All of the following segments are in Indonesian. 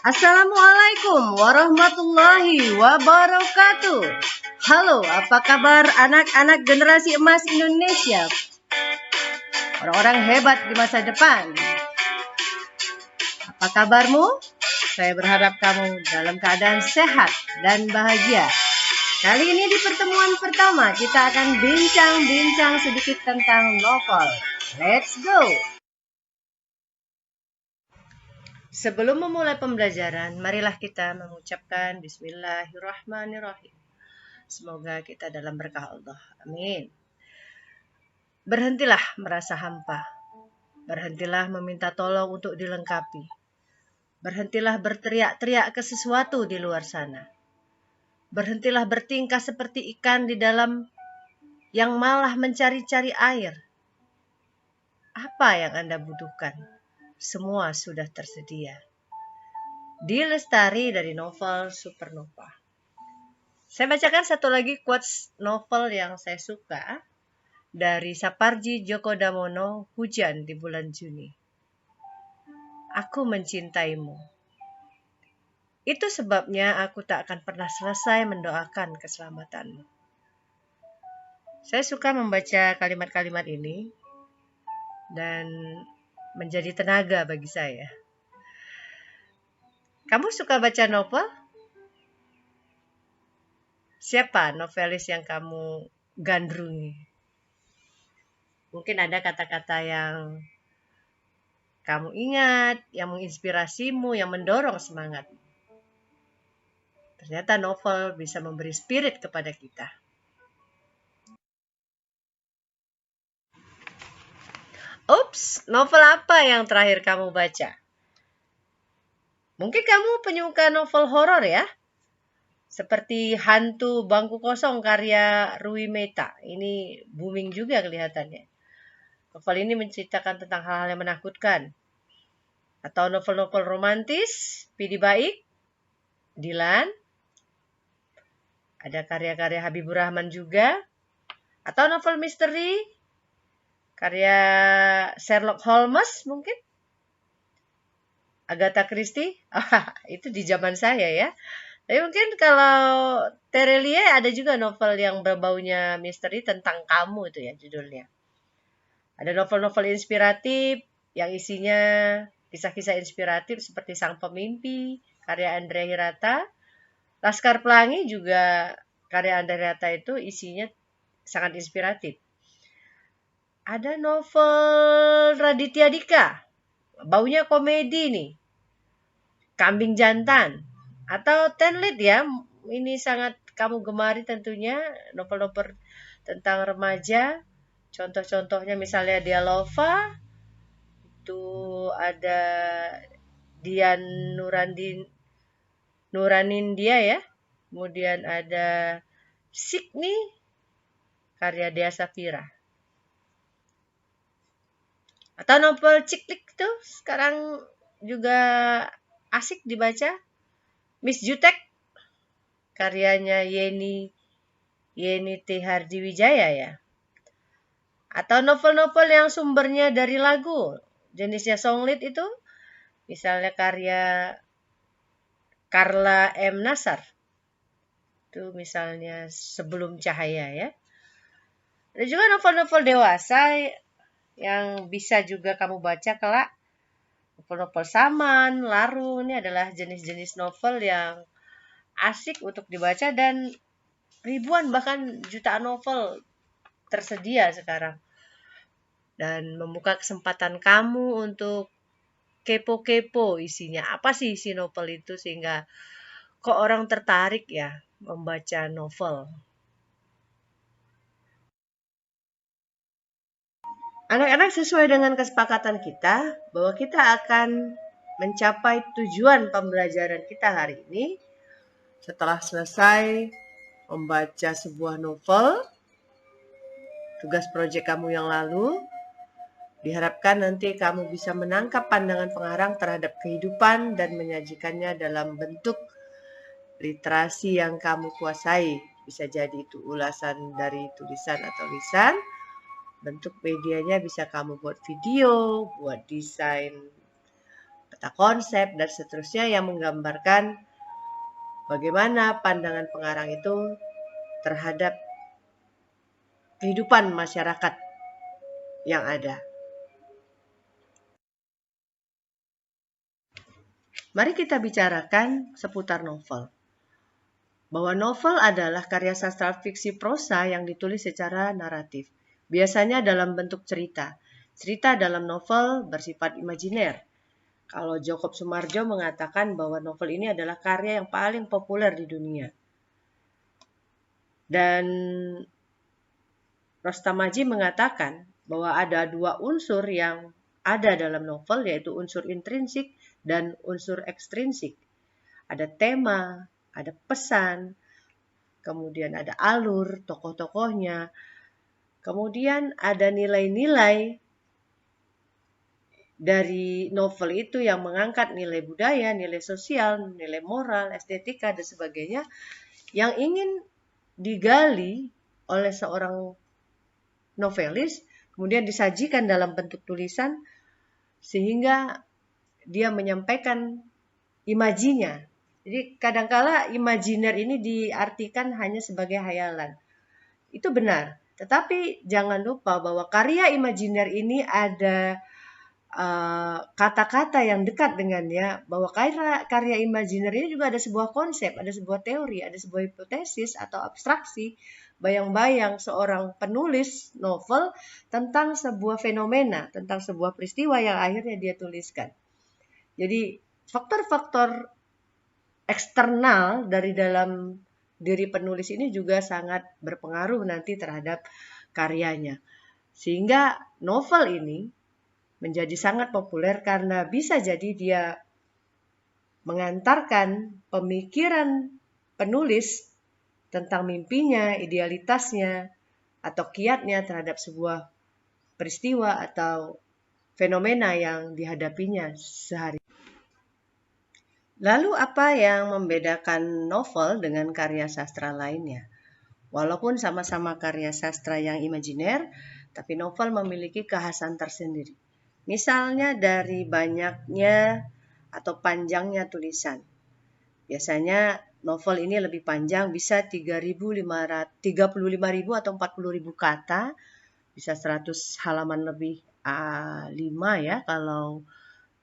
Assalamualaikum warahmatullahi wabarakatuh. Halo, apa kabar anak-anak generasi emas Indonesia? Orang-orang hebat di masa depan. Apa kabarmu? Saya berharap kamu dalam keadaan sehat dan bahagia. Kali ini di pertemuan pertama kita akan bincang-bincang sedikit tentang novel. Let's go! Sebelum memulai pembelajaran, marilah kita mengucapkan Bismillahirrahmanirrahim. Semoga kita dalam berkah Allah. Amin. Berhentilah merasa hampa. Berhentilah meminta tolong untuk dilengkapi. Berhentilah berteriak-teriak ke sesuatu di luar sana. Berhentilah bertingkah seperti ikan di dalam yang malah mencari-cari air. Apa yang Anda butuhkan? Semua sudah tersedia. Di Lestari dari novel Supernova. Saya bacakan satu lagi quotes novel yang saya suka dari Sapardi Djoko Damono, Hujan di Bulan Juni. Aku mencintaimu. Itu sebabnya aku tak akan pernah selesai mendoakan keselamatanmu. Saya suka membaca kalimat-kalimat ini dan menjadi tenaga bagi saya. Kamu suka baca novel? Siapa novelis yang kamu gandrungi? Mungkin ada kata-kata yang kamu ingat, yang menginspirasimu, yang mendorong semangat. Ternyata novel bisa memberi spirit kepada kita. Ups, novel apa yang terakhir kamu baca? Mungkin kamu penyuka novel horor ya? Seperti Hantu Bangku Kosong karya Rui Meta. Ini booming juga kelihatannya. Novel ini menceritakan tentang hal-hal yang menakutkan. Atau novel-novel romantis, Pidi Baik, Dilan. Ada karya-karya Habibur Rahman juga. Atau novel misteri, karya Sherlock Holmes mungkin. Agatha Christie. Itu di zaman saya ya. Tapi mungkin kalau Terelie ada juga novel yang berbaunya misteri tentang kamu itu ya judulnya. Ada novel-novel inspiratif yang isinya kisah-kisah inspiratif seperti Sang Pemimpi, karya Andrea Hirata. Laskar Pelangi juga karya Andrea Hirata itu isinya sangat inspiratif. Ada novel Raditya Dika, baunya komedi nih. Kambing Jantan atau Tenlit ya. Ini sangat kamu gemari tentunya, novel-novel tentang remaja. Contoh-contohnya misalnya Dialova, itu ada Dian Nuranindia ya. Kemudian ada Sikni, karya Dea Safira. Atau novel ciklik itu sekarang juga asik dibaca. Miss Jutek, karyanya Yeni T. Hardiwijaya ya. Atau novel-novel yang sumbernya dari lagu, jenisnya songlit itu, misalnya karya Carla M. Nasar. Itu misalnya Sebelum Cahaya ya. Ada juga novel-novel dewasa yang bisa juga kamu baca kelak. Novel-novel Saman, Larung, ini adalah jenis-jenis novel yang asik untuk dibaca dan ribuan bahkan jutaan novel tersedia sekarang. Dan membuka kesempatan kamu untuk kepo-kepo isinya. Apa sih isi novel itu sehingga kok orang tertarik ya membaca novel. Anak-anak, sesuai dengan kesepakatan kita bahwa kita akan mencapai tujuan pembelajaran kita hari ini setelah selesai membaca sebuah novel, tugas proyek kamu yang lalu, diharapkan nanti kamu bisa menangkap pandangan pengarang terhadap kehidupan dan menyajikannya dalam bentuk literasi yang kamu kuasai. Bisa jadi itu ulasan dari tulisan atau lisan. Bentuk medianya bisa kamu buat video, buat desain peta konsep, dan seterusnya yang menggambarkan bagaimana pandangan pengarang itu terhadap kehidupan masyarakat yang ada. Mari kita bicarakan seputar novel. Bahwa novel adalah karya sastra fiksi prosa yang ditulis secara naratif, biasanya dalam bentuk cerita. Cerita dalam novel bersifat imajiner. Kalau Jacob Sumarjo mengatakan bahwa novel ini adalah karya yang paling populer di dunia. Dan Rostam Aji mengatakan bahwa ada dua unsur yang ada dalam novel, yaitu unsur intrinsik dan unsur ekstrinsik. Ada tema, ada pesan, kemudian ada alur tokoh-tokohnya, kemudian ada nilai-nilai dari novel itu yang mengangkat nilai budaya, nilai sosial, nilai moral, estetika, dan sebagainya yang ingin digali oleh seorang novelis, kemudian disajikan dalam bentuk tulisan sehingga dia menyampaikan imajinya. Jadi kadangkala imajiner ini diartikan hanya sebagai hayalan. Itu benar. Tetapi jangan lupa bahwa karya imajiner ini ada kata-kata yang dekat dengannya, bahwa karya imajiner ini juga ada sebuah konsep, ada sebuah teori, ada sebuah hipotesis atau abstraksi, bayang-bayang seorang penulis novel tentang sebuah fenomena, tentang sebuah peristiwa yang akhirnya dia tuliskan. Jadi faktor-faktor eksternal dari dalam diri penulis ini juga sangat berpengaruh nanti terhadap karyanya. Sehingga novel ini menjadi sangat populer karena bisa jadi dia mengantarkan pemikiran penulis tentang mimpinya, idealitasnya, atau kiatnya terhadap sebuah peristiwa atau fenomena yang dihadapinya sehari. Lalu apa yang membedakan novel dengan karya sastra lainnya? Walaupun sama-sama karya sastra yang imajiner, tapi novel memiliki kekhasan tersendiri. Misalnya dari banyaknya atau panjangnya tulisan. Biasanya novel ini lebih panjang, bisa 35.000 atau 40.000 kata, bisa 100 halaman lebih A5 ya kalau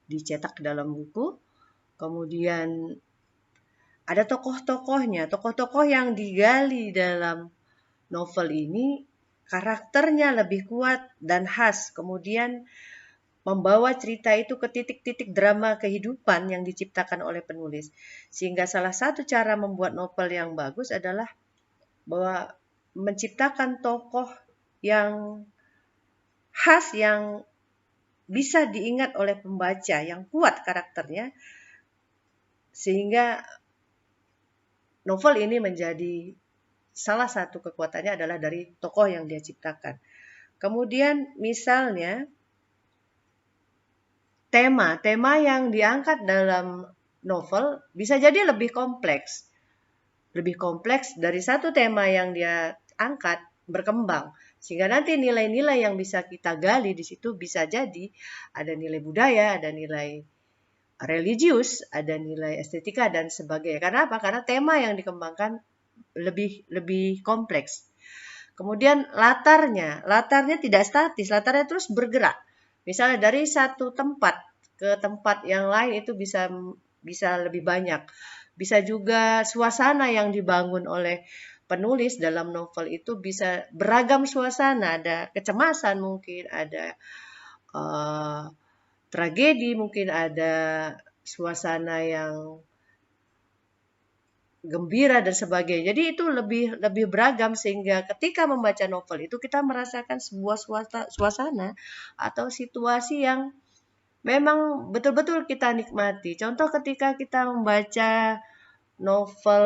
dicetak dalam buku. Kemudian ada tokoh-tokohnya, tokoh-tokoh yang digali dalam novel ini karakternya lebih kuat dan khas. Kemudian membawa cerita itu ke titik-titik drama kehidupan yang diciptakan oleh penulis. Sehingga salah satu cara membuat novel yang bagus adalah bahwa menciptakan tokoh yang khas, yang bisa diingat oleh pembaca, yang kuat karakternya, sehingga novel ini menjadi salah satu kekuatannya adalah dari tokoh yang dia ciptakan. Kemudian misalnya tema yang diangkat dalam novel bisa jadi lebih kompleks. Lebih kompleks dari satu tema yang dia angkat berkembang. Sehingga nanti nilai-nilai yang bisa kita gali di situ bisa jadi ada nilai budaya, ada nilai religius, ada nilai estetika dan sebagainya. Karena apa? Karena tema yang dikembangkan lebih kompleks. Kemudian latarnya tidak statis, latarnya terus bergerak. Misalnya dari satu tempat ke tempat yang lain itu bisa lebih banyak. Bisa juga suasana yang dibangun oleh penulis dalam novel itu bisa beragam suasana. Ada kecemasan mungkin, ada tragedi mungkin, ada suasana yang gembira dan sebagainya. Jadi itu lebih beragam sehingga ketika membaca novel itu kita merasakan sebuah suasana atau situasi yang memang betul-betul kita nikmati. Contoh ketika kita membaca novel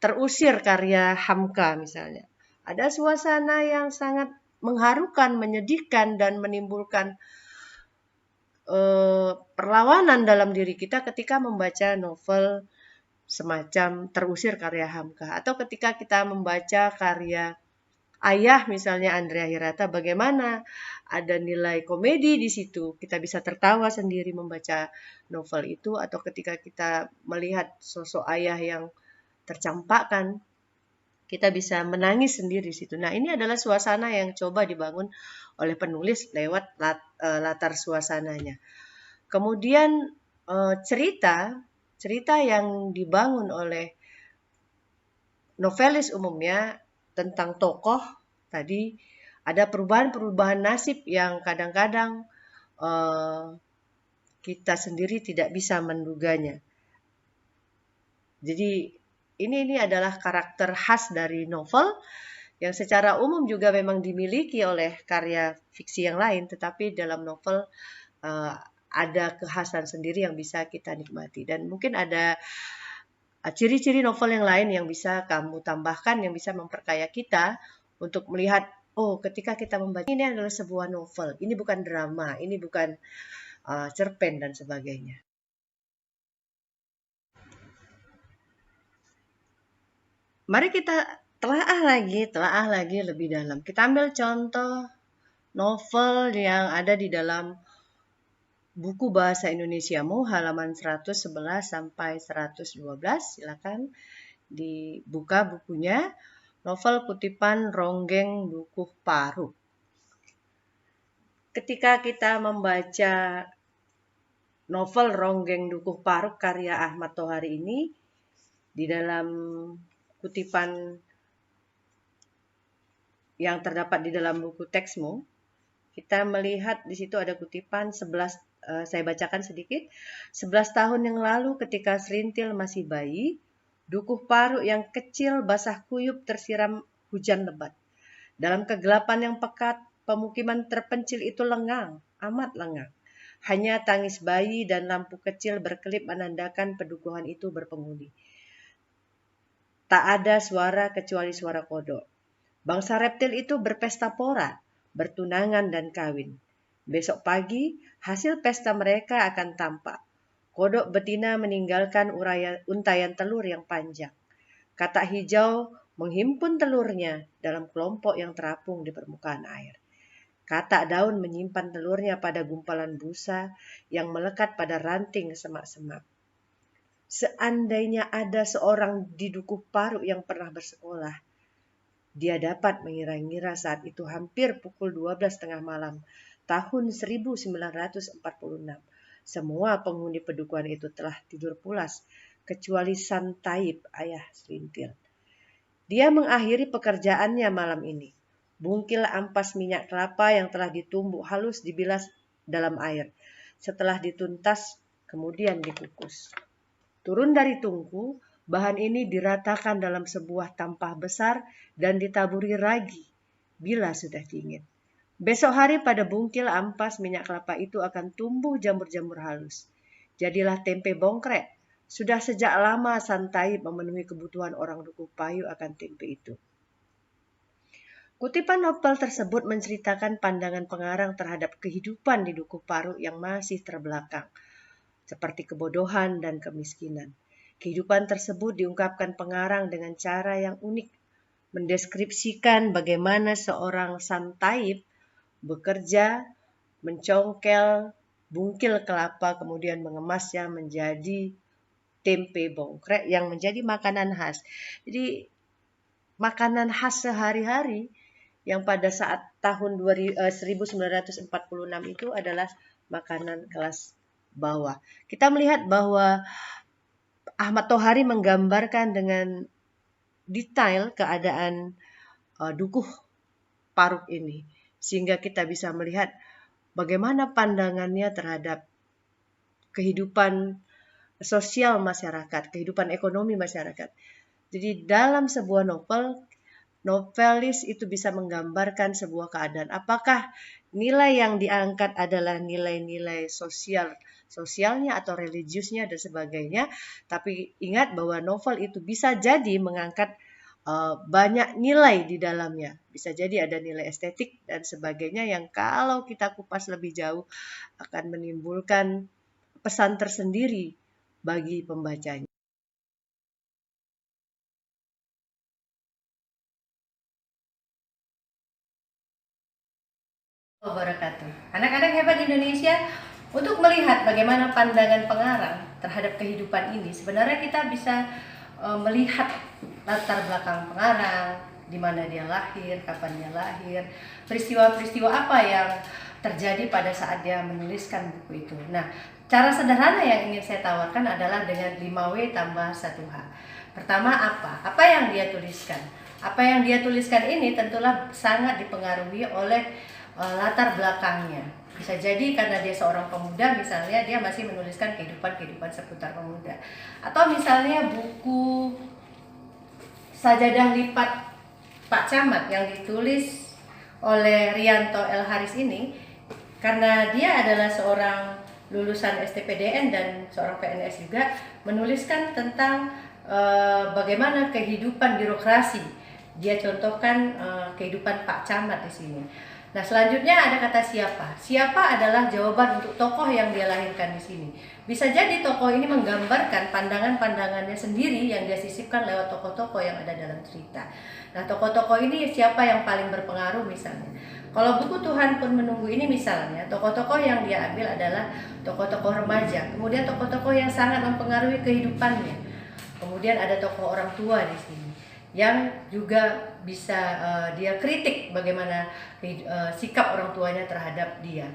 Terusir karya Hamka misalnya. Ada suasana yang sangat mengharukan, menyedihkan dan menimbulkan perlawanan dalam diri kita ketika membaca novel semacam Terusir karya Hamka, atau ketika kita membaca karya Ayah misalnya Andrea Hirata, bagaimana ada nilai komedi di situ. Kita bisa tertawa sendiri membaca novel itu, atau ketika kita melihat sosok ayah yang tercampakkan, kita bisa menangis sendiri di situ. Nah, ini adalah suasana yang coba dibangun oleh penulis lewat latar suasananya. Kemudian cerita yang dibangun oleh novelis umumnya tentang tokoh tadi, ada perubahan-perubahan nasib yang kadang-kadang kita sendiri tidak bisa menduganya. Jadi ini adalah karakter khas dari novel yang secara umum juga memang dimiliki oleh karya fiksi yang lain, tetapi dalam novel ada kekhasan sendiri yang bisa kita nikmati. Dan mungkin ada ciri-ciri novel yang lain yang bisa kamu tambahkan, yang bisa memperkaya kita untuk melihat, oh, ketika kita membaca ini adalah sebuah novel, ini bukan drama, ini bukan cerpen dan sebagainya. Mari kita telaah lagi lebih dalam. Kita ambil contoh novel yang ada di dalam buku Bahasa Indonesiamu halaman 111 sampai 112. Silakan dibuka bukunya. Novel kutipan Ronggeng Dukuh Paru. Ketika kita membaca novel Ronggeng Dukuh Paru karya Ahmad Tohari ini, di dalam kutipan yang terdapat di dalam buku teksmu, kita melihat di situ ada kutipan 11, saya bacakan sedikit. 11 tahun yang lalu ketika Serintil masih bayi, Dukuh Paru yang kecil basah kuyup tersiram hujan lebat. Dalam kegelapan yang pekat, pemukiman terpencil itu lengang, amat lengang. Hanya tangis bayi dan lampu kecil berkelip menandakan pedukuhan itu berpenghuni. Tak ada suara kecuali suara kodok. Bangsa reptil itu berpesta pora, bertunangan dan kawin. Besok pagi, hasil pesta mereka akan tampak. Kodok betina meninggalkan untayan telur yang panjang. Katak hijau menghimpun telurnya dalam kelompok yang terapung di permukaan air. Katak daun menyimpan telurnya pada gumpalan busa yang melekat pada ranting semak-semak. Seandainya ada seorang di Dukuh Paru yang pernah bersekolah, dia dapat mengira-ngira saat itu hampir pukul 12 tengah malam tahun 1946. Semua penghuni pedukuhan itu telah tidur pulas, kecuali Santaib, ayah Serintil. Dia mengakhiri pekerjaannya malam ini. Bungkil ampas minyak kelapa yang telah ditumbuk halus dibilas dalam air. Setelah dituntas, kemudian dikukus. Turun dari tungku, bahan ini diratakan dalam sebuah tampah besar dan ditaburi ragi bila sudah dingin. Besok hari pada bungkil ampas minyak kelapa itu akan tumbuh jamur-jamur halus. Jadilah tempe bongkrek. Sudah sejak lama Santaib memenuhi kebutuhan orang Dukuh Payu akan tempe itu. Kutipan novel tersebut menceritakan pandangan pengarang terhadap kehidupan di Dukuh Paru yang masih terbelakang, seperti kebodohan dan kemiskinan. Kehidupan tersebut diungkapkan pengarang dengan cara yang unik, mendeskripsikan bagaimana seorang Santaib bekerja, mencongkel bungkil kelapa, kemudian mengemasnya menjadi tempe bongkrek yang menjadi makanan khas. Jadi makanan khas sehari-hari yang pada saat tahun 1946 itu adalah makanan kelas bawah. Kita melihat bahwa Ahmad Tohari menggambarkan dengan detail keadaan Dukuh Paruk ini, sehingga kita bisa melihat bagaimana pandangannya terhadap kehidupan sosial masyarakat, kehidupan ekonomi masyarakat. Jadi dalam sebuah novel, novelis itu bisa menggambarkan sebuah keadaan. Apakah nilai yang diangkat adalah nilai-nilai sosialnya atau religiusnya dan sebagainya. Tapi ingat bahwa novel itu bisa jadi mengangkat banyak nilai di dalamnya. Bisa jadi ada nilai estetik dan sebagainya yang kalau kita kupas lebih jauh akan menimbulkan pesan tersendiri bagi pembacanya. Wabarakatuh. Anak-anak hebat Indonesia, untuk melihat bagaimana pandangan pengarang terhadap kehidupan ini, sebenarnya kita bisa melihat latar belakang pengarang, di mana dia lahir, kapan dia lahir, peristiwa-peristiwa apa yang terjadi pada saat dia menuliskan buku itu. Nah, cara sederhana yang ingin saya tawarkan adalah dengan 5W tambah 1H. Pertama apa? Apa yang dia tuliskan? Apa yang dia tuliskan ini tentulah sangat dipengaruhi oleh latar belakangnya. Bisa jadi karena dia seorang pemuda, misalnya dia masih menuliskan kehidupan seputar pemuda. Atau misalnya buku Sajadah Lipat Pak Camat yang ditulis oleh Rianto L. Haris ini, karena dia adalah seorang lulusan STPDN dan seorang PNS juga, menuliskan tentang bagaimana kehidupan birokrasi. Dia contohkan kehidupan Pak Camat di sini. Nah, selanjutnya ada kata siapa. Siapa adalah jawaban untuk tokoh yang dia lahirkan di sini. Bisa jadi tokoh ini menggambarkan pandangan-pandangannya sendiri yang dia sisipkan lewat tokoh-tokoh yang ada dalam cerita. Nah, tokoh-tokoh ini siapa yang paling berpengaruh misalnya. Kalau buku Tuhan Pun Menunggu ini misalnya, tokoh-tokoh yang dia ambil adalah tokoh-tokoh remaja. Kemudian tokoh-tokoh yang sangat mempengaruhi kehidupannya. Kemudian ada tokoh orang tua di sini yang juga bisa dia kritik bagaimana sikap orang tuanya terhadap dia.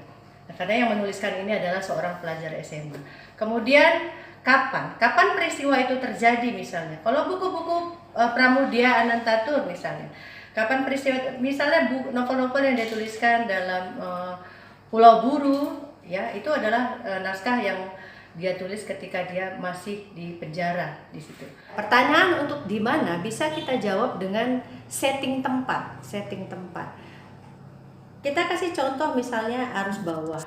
Nah, karena yang menuliskan ini adalah seorang pelajar SMA. Kemudian kapan peristiwa itu terjadi misalnya. Kalau buku-buku Pramudia Anantatur misalnya, kapan peristiwa, misalnya novel-novel yang dia tuliskan dalam Pulau Buru, ya itu adalah naskah yang dia tulis ketika dia masih di penjara di situ. Pertanyaan untuk di mana bisa kita jawab dengan setting tempat. Kita kasih contoh misalnya arus bawah.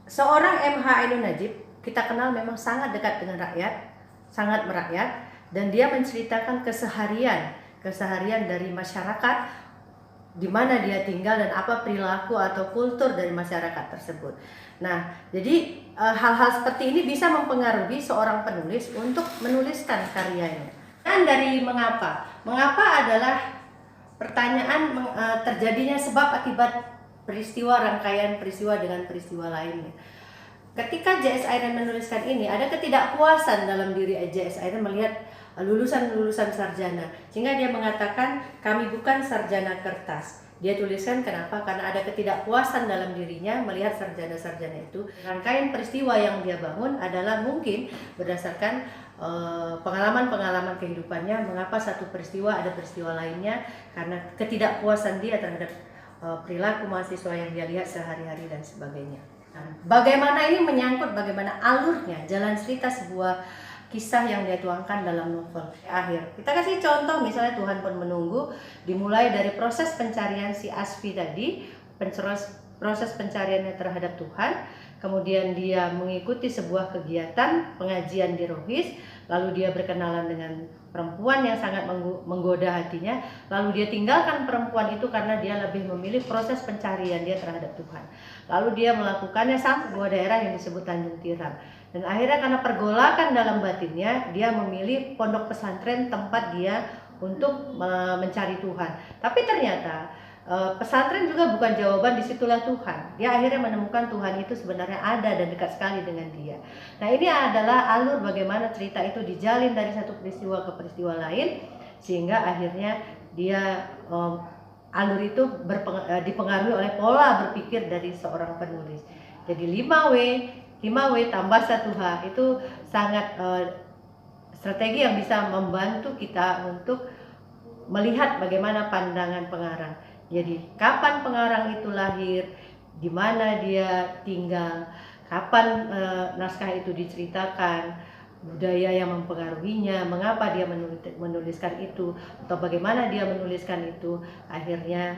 Seorang MH Ainun Najib kita kenal memang sangat dekat dengan rakyat, sangat merakyat, dan dia menceritakan keseharian dari masyarakat, di mana dia tinggal dan apa perilaku atau kultur dari masyarakat tersebut. Nah, jadi hal-hal seperti ini bisa mempengaruhi seorang penulis untuk menuliskan karyanya. Dan dari mengapa? Mengapa adalah pertanyaan terjadinya sebab akibat peristiwa, rangkaian peristiwa dengan peristiwa lainnya. Ketika J.S. Ayran menuliskan ini, ada ketidakpuasan dalam diri J.S. Ayran melihat lulusan-lulusan sarjana, sehingga dia mengatakan kami bukan sarjana kertas. Dia tuliskan kenapa? Karena ada ketidakpuasan dalam dirinya melihat sarjana-sarjana itu. Rangkaian peristiwa yang dia bangun adalah mungkin berdasarkan pengalaman-pengalaman kehidupannya. Mengapa satu peristiwa ada peristiwa lainnya? Karena ketidakpuasan dia terhadap perilaku mahasiswa yang dia lihat sehari-hari dan sebagainya. Nah, bagaimana ini menyangkut bagaimana alurnya jalan cerita sebuah kisah yang dia tuangkan dalam novel akhir. Kita kasih contoh misalnya Tuhan Pun Menunggu, dimulai dari proses pencarian si Asfi tadi, proses pencariannya terhadap Tuhan, kemudian dia mengikuti sebuah kegiatan pengajian di Rohis, lalu dia berkenalan dengan perempuan yang sangat menggoda hatinya, lalu dia tinggalkan perempuan itu karena dia lebih memilih proses pencarian dia terhadap Tuhan. Lalu dia melakukannya sampai sebuah daerah yang disebut Tanjung Tiram. Dan akhirnya karena pergolakan dalam batinnya, dia memilih pondok pesantren tempat dia untuk mencari Tuhan. Tapi ternyata pesantren juga bukan jawaban, disitulah Tuhan. Dia akhirnya menemukan Tuhan itu sebenarnya ada dan dekat sekali dengan dia. Nah, ini adalah alur bagaimana cerita itu dijalin dari satu peristiwa ke peristiwa lain, sehingga akhirnya dia alur itu dipengaruhi oleh pola berpikir dari seorang penulis. Jadi 5W tambah 1H itu sangat strategi yang bisa membantu kita untuk melihat bagaimana pandangan pengarang. Jadi kapan pengarang itu lahir, di mana dia tinggal, kapan naskah itu diceritakan, budaya yang mempengaruhinya, mengapa dia menuliskan itu, atau bagaimana dia menuliskan itu, akhirnya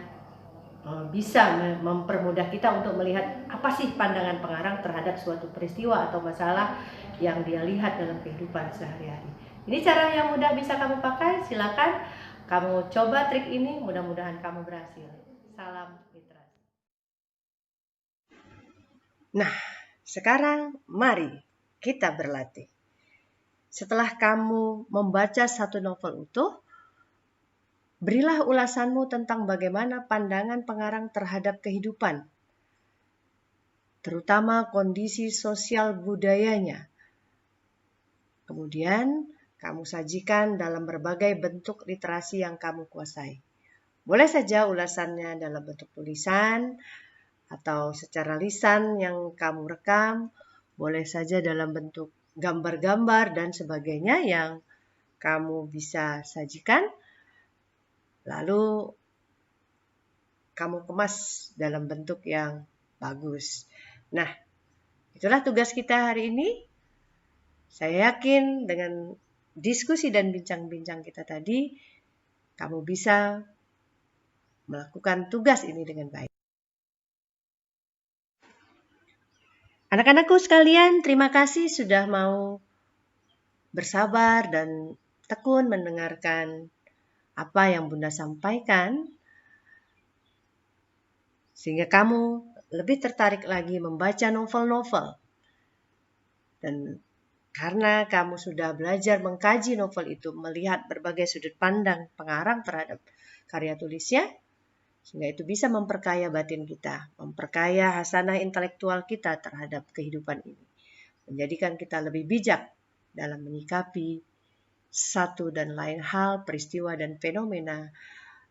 bisa mempermudah kita untuk melihat apa sih pandangan pengarang terhadap suatu peristiwa atau masalah yang dia lihat dalam kehidupan sehari-hari. Ini cara yang mudah bisa kamu pakai, silakan kamu coba trik ini, mudah-mudahan kamu berhasil. Salam literasi. Nah, sekarang mari kita berlatih. Setelah kamu membaca satu novel utuh, Berilah ulasanmu tentang bagaimana pandangan pengarang terhadap kehidupan, terutama kondisi sosial budayanya. Kemudian, kamu sajikan dalam berbagai bentuk literasi yang kamu kuasai. Boleh saja ulasannya dalam bentuk tulisan, atau secara lisan yang kamu rekam, boleh saja dalam bentuk gambar-gambar dan sebagainya yang kamu bisa sajikan, lalu kamu kemas dalam bentuk yang bagus. Nah, itulah tugas kita hari ini. Saya yakin dengan diskusi dan bincang-bincang kita tadi, kamu bisa melakukan tugas ini dengan baik. Anak-anakku sekalian, terima kasih sudah mau bersabar dan tekun mendengarkan apa yang Bunda sampaikan, sehingga kamu lebih tertarik lagi membaca novel-novel. Dan karena kamu sudah belajar mengkaji novel itu, melihat berbagai sudut pandang pengarang terhadap karya tulisnya, sehingga itu bisa memperkaya batin kita, memperkaya hasanah intelektual kita terhadap kehidupan ini, menjadikan kita lebih bijak dalam menyikapi satu dan lain hal, peristiwa dan fenomena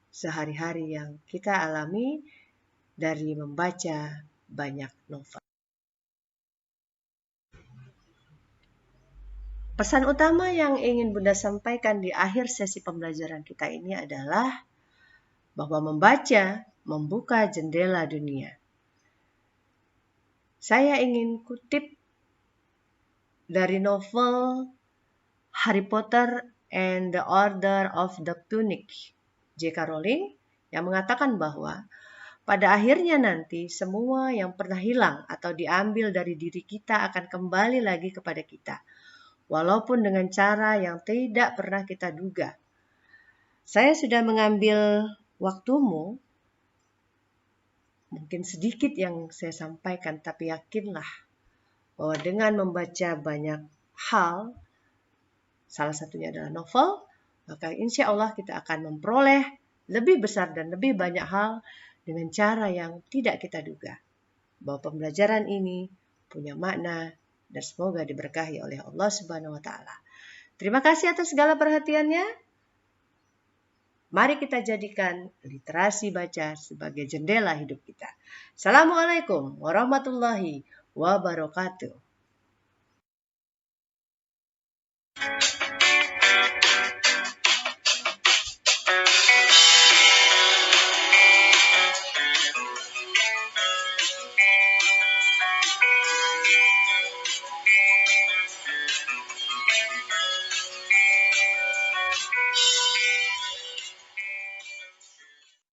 sehari-hari yang kita alami dari membaca banyak novel. Pesan utama yang ingin Bunda sampaikan di akhir sesi pembelajaran kita ini adalah bahwa membaca membuka jendela dunia. Saya ingin kutip dari novel Harry Potter and the Order of the Phoenix, J.K. Rowling, yang mengatakan bahwa pada akhirnya nanti semua yang pernah hilang atau diambil dari diri kita akan kembali lagi kepada kita, walaupun dengan cara yang tidak pernah kita duga. Saya sudah mengambil waktumu, mungkin sedikit yang saya sampaikan, tapi yakinlah bahwa dengan membaca banyak hal, salah satunya adalah novel, maka insya Allah kita akan memperoleh lebih besar dan lebih banyak hal dengan cara yang tidak kita duga. Bahwa pembelajaran ini punya makna dan semoga diberkahi oleh Allah Subhanahu wa Ta'ala. Terima kasih atas segala perhatiannya. Mari kita jadikan literasi baca sebagai jendela hidup kita. Assalamualaikum warahmatullahi wabarakatuh.